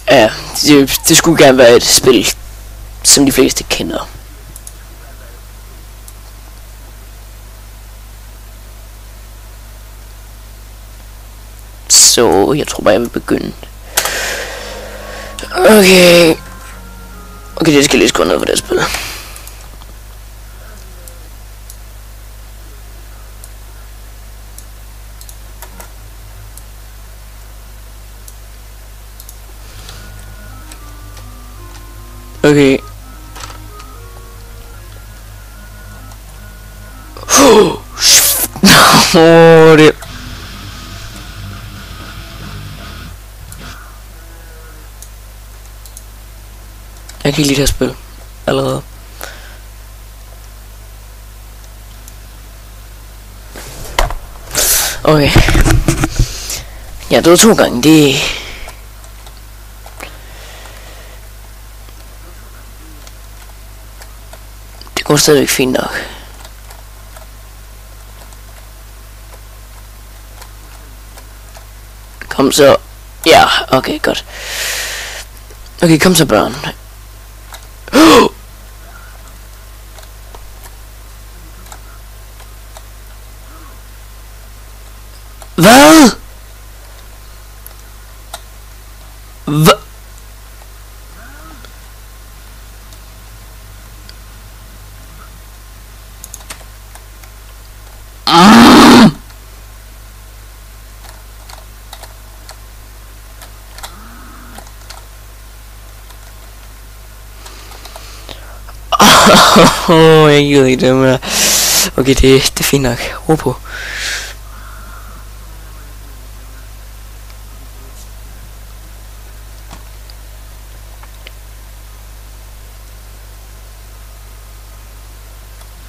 Ja, det skulle gerne være et spil, som de fleste kender. Så jeg tror bare, jeg vil begynde. Okay. Okay, det skal lige skrive ned for det spil. Okay. Det. Jeg kan ikke lide det her spil allerede. Okay. Jeg døde 2 gange, det går stadigvæk fint nok. Kom så. Ja, okay, godt. Okay, kom så, børn. Hvad? Hvad? Jeg gider ikke det mere. Okay, det er fint nok. Ro på.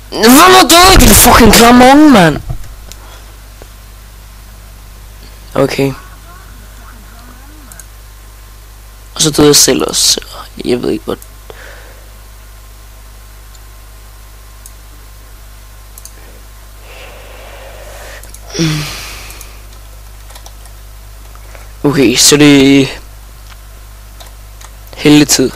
Hvad var det? Det er fucking klamon, mand. Okay. Og så døde jeg selv også. Jeg ved ikke, hvor... Okay, så det er helvetid.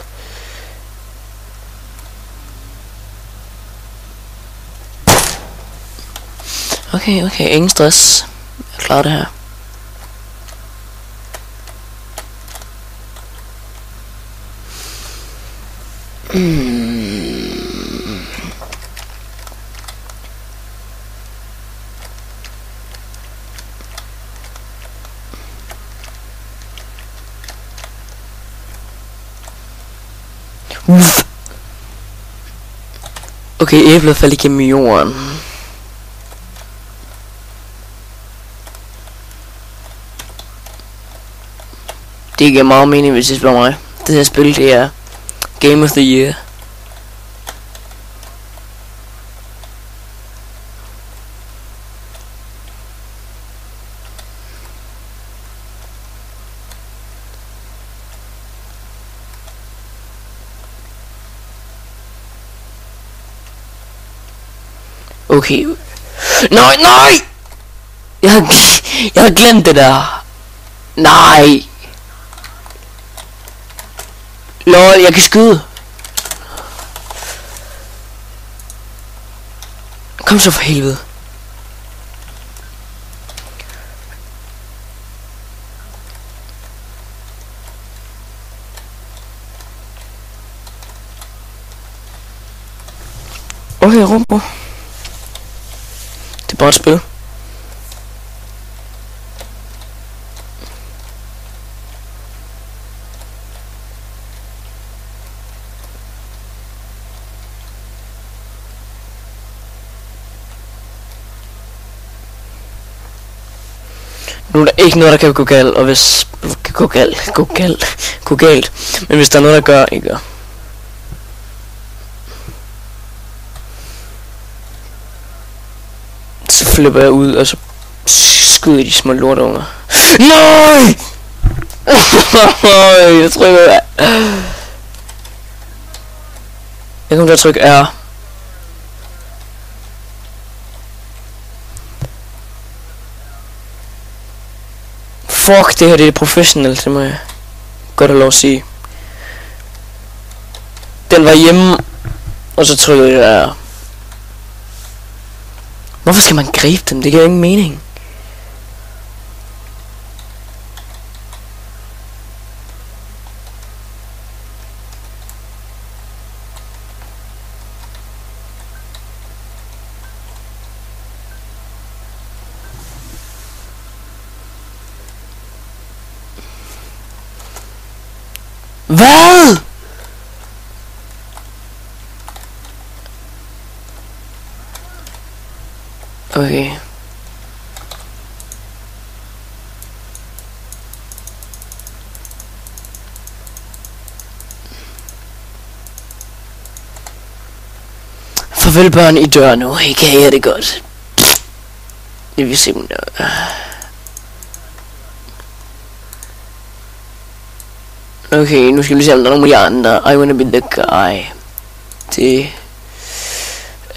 Okay, ingen stress. Jeg klarer det her. Okay, æblet faldt igennem jorden. Det giver meget mening, hvis I spørger mig. Det her spil, det er Game of the Year. Okay. Nej! Jeg har glemt det der. Nej. Lol, jeg kan skyde. Kom så for helvede. Okay, rum på. Det er bare et spil. Nu er der ikke noget, der kan gå galt, og hvis... Gå galt. Men hvis der er noget, der gør, ikke gør. Så flipper jeg ud, og så skyder de små lortunger. Nej! Jeg trykker... Jeg kommer til at trykke R. Fuck, det her det er professionelt, det må jeg godt have lov at sige. Den var hjemme, og så trykkede jeg. Hvorfor skal man gribe dem? Det giver ingen mening. Hvad? Okay. Farvel børn, I dør nu. I kan have det godt. Det vil simpelthen. Okay, nu skal vi se om der er nogle andre. I wanna be the guy. Det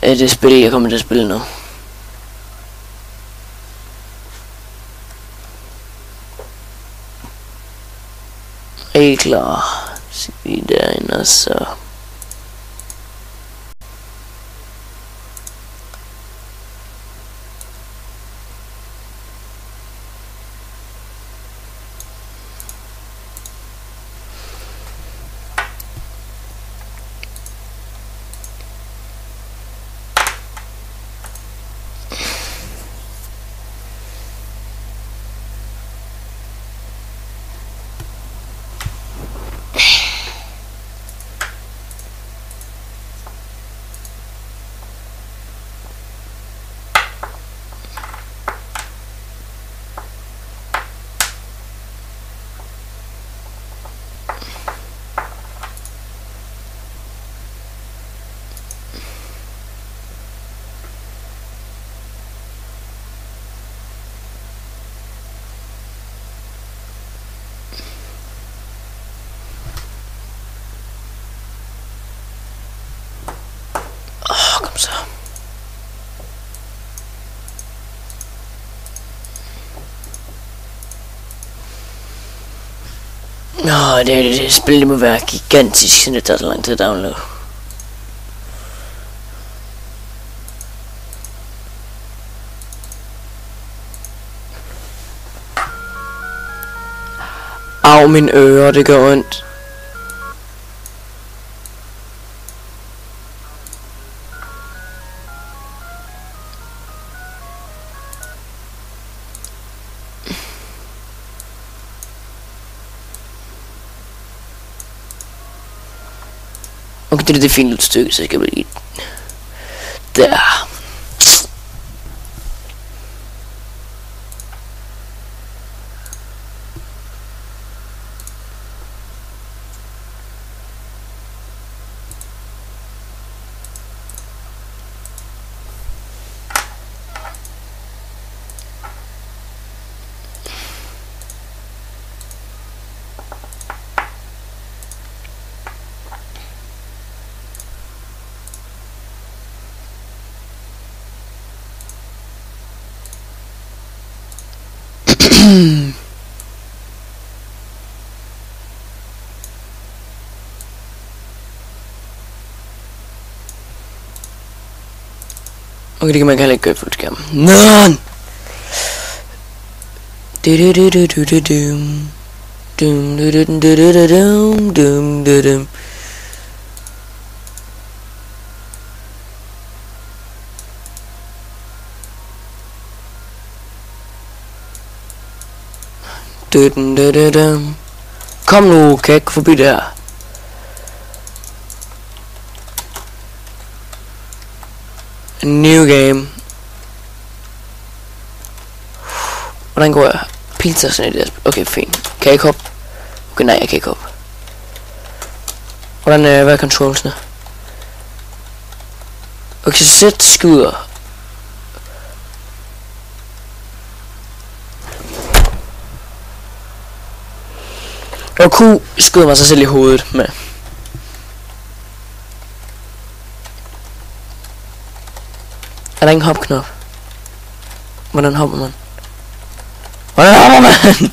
er det spil, jeg kommer til at spille nu. Er I klar? Så vi derinde og så. Kom så. Nå, det spil det må være gigantisk, siden det tager så lang tid at downloade. Au, mine ører, det gør ondt. Okay, det er det fine stykke, så jeg skal blive der. Okay, det kan man heller ikke gøre fuldt skærm. Nå! Kom nu, kan jeg ikke forbi der. New game. Hvordan går jeg? Pizza sådan et. Okay, fint. Kan jeg ikke hoppe? Okay, nej, jeg kan ikke hoppe. Hvordan hvad er controlsene? Okay, sæt skyder. Og Q skyder mig sig selv i hovedet med. Er der ingen hopknop? Hvordan hopper man? Hvordan hopper man?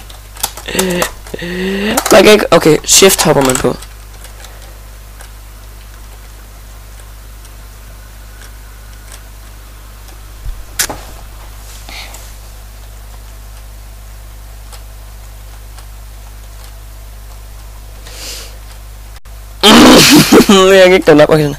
Man kan ikke... Okay, shift hopper man på. Jeg kan ikke den op. Okay.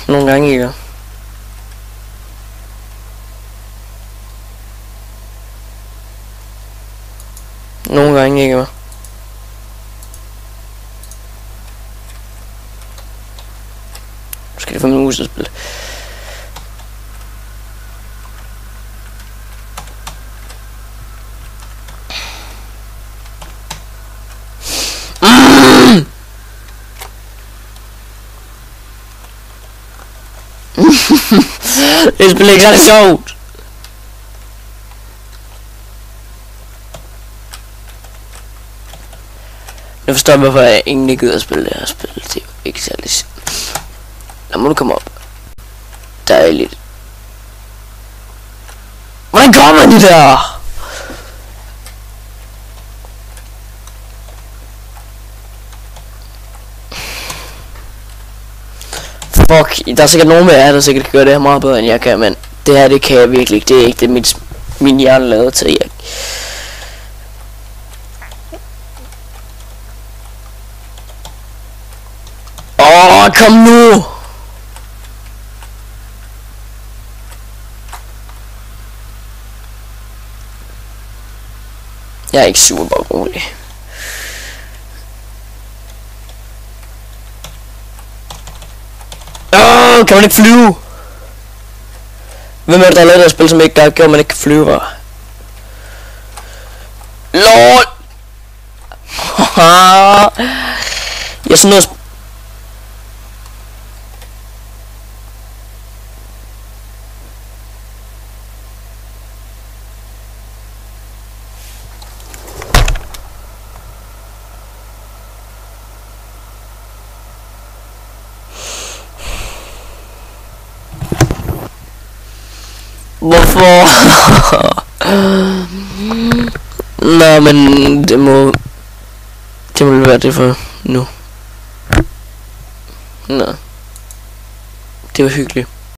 Nogle gange ikke. Nogle gange ikke. Nu skal det få min mus at spille. Det spiller ikke særlig sjovt. Jeg forstår hvorfor jeg egentlig gider at spille det her spil. Det er jo ikke særlig sjovt. Lad må du komme op. Dejligt. Hvordan kommer de der? Fuck, der er sikkert nogen med jer, der sikkert kan gøre det her meget bedre end jeg kan, men det her, det kan jeg virkelig ikke. Det er ikke det, min hjerne lavet til. Kom nu! Jeg er ikke super rolig. Kan man ikke flyve? Hvem er det, der har lavet det spil, som ikke gør, man ikke kan flyve? LOL! Jeg er sådan noget... Hvorfor? Nå, men det må være det for nu. Nå. Det var hyggeligt.